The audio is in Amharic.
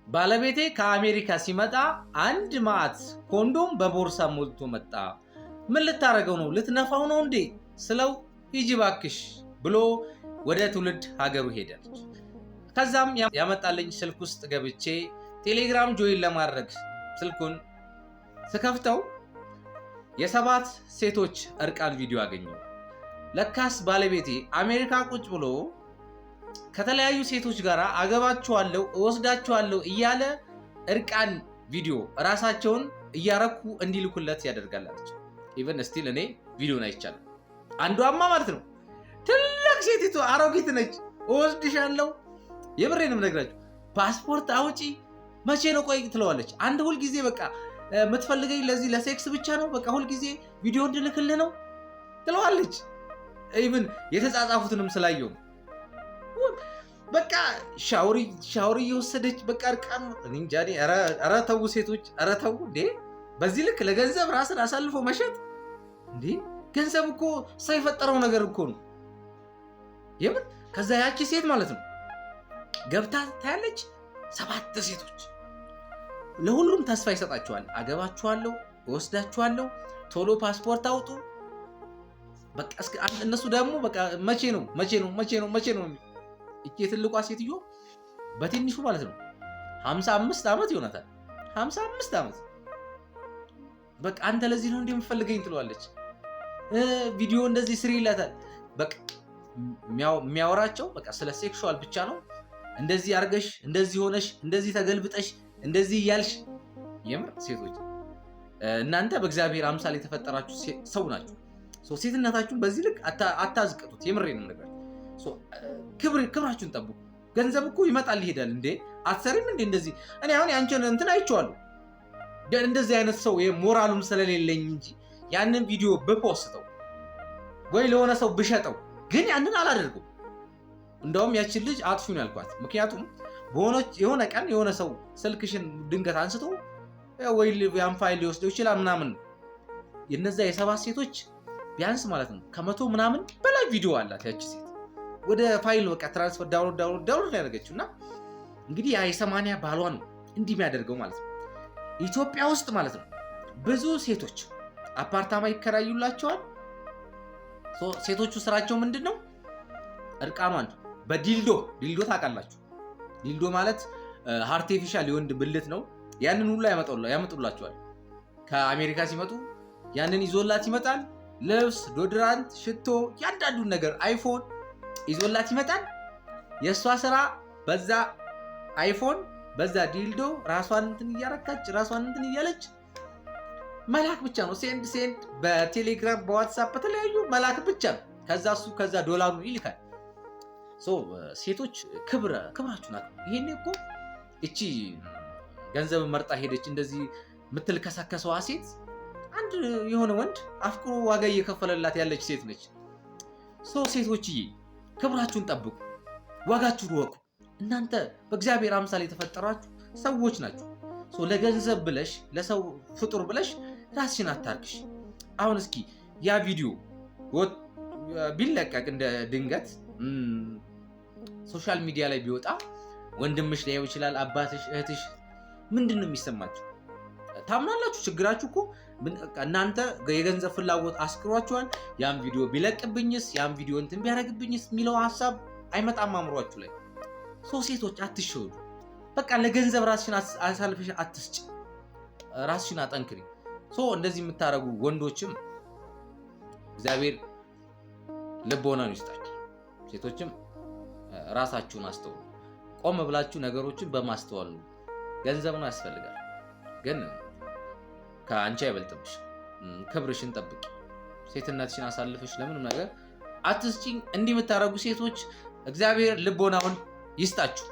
ባለቤቴ ከአሜሪካ ሲመጣ አንድ ማዕት ኮንዶም በቦርሳ ሞልቶ መጣ። ምን ልታረገው ነው? ልትነፋው ነው እንዴ ስለው ሂጂ ባክሽ ብሎ ወደ ትውልድ ሀገሩ ሄዳለች። ከዛም ያመጣልኝ ስልክ ውስጥ ገብቼ ቴሌግራም ጆይን ለማድረግ ስልኩን ስከፍተው የ7 ሴቶች እርቃን ቪዲዮ አገኘው። ለካስ ባለቤቴ አሜሪካ ቁጭ ብሎ ከተለያዩ ሴቶች ጋር አገባቸዋለሁ እወስዳቸዋለሁ እያለ እርቃን ቪዲዮ ራሳቸውን እያረኩ እንዲልኩለት ያደርጋላችሁ። ኢቨን ስቲል እኔ ቪዲዮን አይቻልም። አንዷማ ማለት ነው ትልቅ ሴቲቱ አሮጊት ነች። እወስድሻለሁ የብሬንም ነግራችሁ ፓስፖርት አውጪ መቼ ነው ቆይ ትለዋለች። አንድ ሁልጊዜ በቃ የምትፈልገኝ ለዚህ ለሴክስ ብቻ ነው በቃ ሁልጊዜ ቪዲዮ እንድልክልህ ነው ትለዋለች። ኢቨን የተጻጻፉትንም ስላየው በቃ ሻወር እየወሰደች በቃ እርቃን እንጃ። ኧረ ተው ሴቶች፣ ኧረ ተው እንዴ! በዚህ ልክ ለገንዘብ ራስን አሳልፎ መሸጥ እንዴ! ገንዘብ እኮ ሰው የፈጠረው ነገር እኮ ነው የምን። ከዛ ያቺ ሴት ማለት ነው ገብታ ታያለች 7 ሴቶች። ለሁሉም ተስፋ ይሰጣቸዋል። አገባችኋለሁ፣ እወስዳችኋለሁ፣ ቶሎ ፓስፖርት አውጡ በቃ። እነሱ ደግሞ በቃ መቼ ነው እቺ የትልቋ ሴትዮ በትንሹ ማለት ነው 55 ዓመት ይሆናታል። 55 ዓመት በቃ አንተ ለዚህ ነው እንደምፈልገኝ ትለዋለች። ቪዲዮ እንደዚህ ስሪ ይላታል። በቃ የሚያወራቸው በቃ ስለ ሴክሹዋል ብቻ ነው። እንደዚህ አርገሽ፣ እንደዚህ ሆነሽ፣ እንደዚህ ተገልብጠሽ፣ እንደዚህ እያልሽ። የምር ሴቶች እናንተ በእግዚአብሔር አምሳል የተፈጠራችሁ ሰው ናችሁ። ሴትነታችሁን በዚህ ልክ አታዝቅጡት። የምሬን ነገር ክብራችሁን ጠብቁ። ገንዘብ እኮ ይመጣል ይሄዳል። እንዴ አትሰሪም እንዴ እንደዚህ? እኔ አሁን ያንቺን እንትን አይቼዋለሁ። እንደዚህ አይነት ሰው ሞራሉም ስለሌለኝ እንጂ ያንን ቪዲዮ ብፖስተው ወይ ለሆነ ሰው ብሸጠው፣ ግን ያንን አላደርገው። እንደውም ያችን ልጅ አጥፊው ነው ያልኳት። ምክንያቱም የሆነ ቀን የሆነ ሰው ስልክሽን ድንገት አንስቶ ወይ ያን ፋይል ሊወስደው ይችላል ምናምን። የነዛ የ7 ሴቶች ቢያንስ ማለት ነው ከ100 ምናምን በላይ ቪዲዮ አላት ያቺ ሴት። ወደ ፋይል በቃ ትራንስፈር ዳውንሎድ ያደረገችው እና እንግዲህ የ80 ባሏ ነው እንዲህ የሚያደርገው ማለት ነው። ኢትዮጵያ ውስጥ ማለት ነው ብዙ ሴቶች አፓርታማ ይከራዩላቸዋል። ሴቶቹ ስራቸው ምንድን ነው? እርቃኗን በዲልዶ ታውቃላችሁ። ዲልዶ ማለት አርቲፊሻል የወንድ ብልት ነው። ያንን ሁሉ ያመጡላቸዋል። ከአሜሪካ ሲመጡ ያንን ይዞላት ይመጣል። ልብስ፣ ዶድራንት፣ ሽቶ፣ ያንዳንዱን ነገር አይፎን ይዞላት ይመጣል። የእሷ ስራ በዛ አይፎን በዛ ዲልዶ ራሷን እንትን እያረካች ራሷን እንትን እያለች መላክ ብቻ ነው። ሴንድ በቴሌግራም በዋትሳፕ በተለያዩ መላክ ብቻ ነው። ከዛ ዶላሩን ይልካል። ሴቶች ክብራችሁ ናት። ይሄኔ እኮ እቺ ገንዘብ መርጣ ሄደች እንደዚህ የምትልከሰከሰዋ ሴት አንድ የሆነ ወንድ አፍቅሮ ዋጋ እየከፈለላት ያለች ሴት ነች። ሴቶችዬ ክብራችሁን ጠብቁ፣ ዋጋችሁን ወቁ። እናንተ በእግዚአብሔር አምሳል የተፈጠራችሁ ሰዎች ናችሁ። ለገንዘብ ብለሽ ለሰው ፍጡር ብለሽ ራስሽን አታርክሽ። አሁን እስኪ ያ ቪዲዮ ቢለቀቅ እንደ ድንገት ሶሻል ሚዲያ ላይ ቢወጣ ወንድምሽ ሊያየው ይችላል፣ አባትሽ፣ እህትሽ። ምንድን ነው የሚሰማችሁ? ታምናላችሁ? ችግራችሁ እኮ እናንተ የገንዘብ ፍላጎት አስክሯችኋል። ያን ቪዲዮ ቢለቅብኝስ፣ ያን ቪዲዮ እንትን ቢያደርግብኝስ የሚለው ሀሳብ አይመጣም አእምሯችሁ ላይ። ሴቶች አትሸወዱ። በቃ ለገንዘብ ራስሽን አሳልፈሽ አትስጭ፣ ራስሽን አጠንክሪ። እንደዚህ የምታደርጉ ወንዶችም እግዚአብሔር ልቦናን ይስጣችሁ። ሴቶችም ራሳችሁን አስተውሉ። ቆም ብላችሁ ነገሮችን በማስተዋል ነው። ገንዘብ ነው ያስፈልጋል፣ ግን ከአንቺ አይበልጥብሽ። ክብርሽን ጠብቂ። ሴትነትሽን አሳልፈሽ ለምንም ነገር አትስጪኝ። እንዲህ የምታደርጉ ሴቶች እግዚአብሔር ልቦናውን ይስጣችሁ።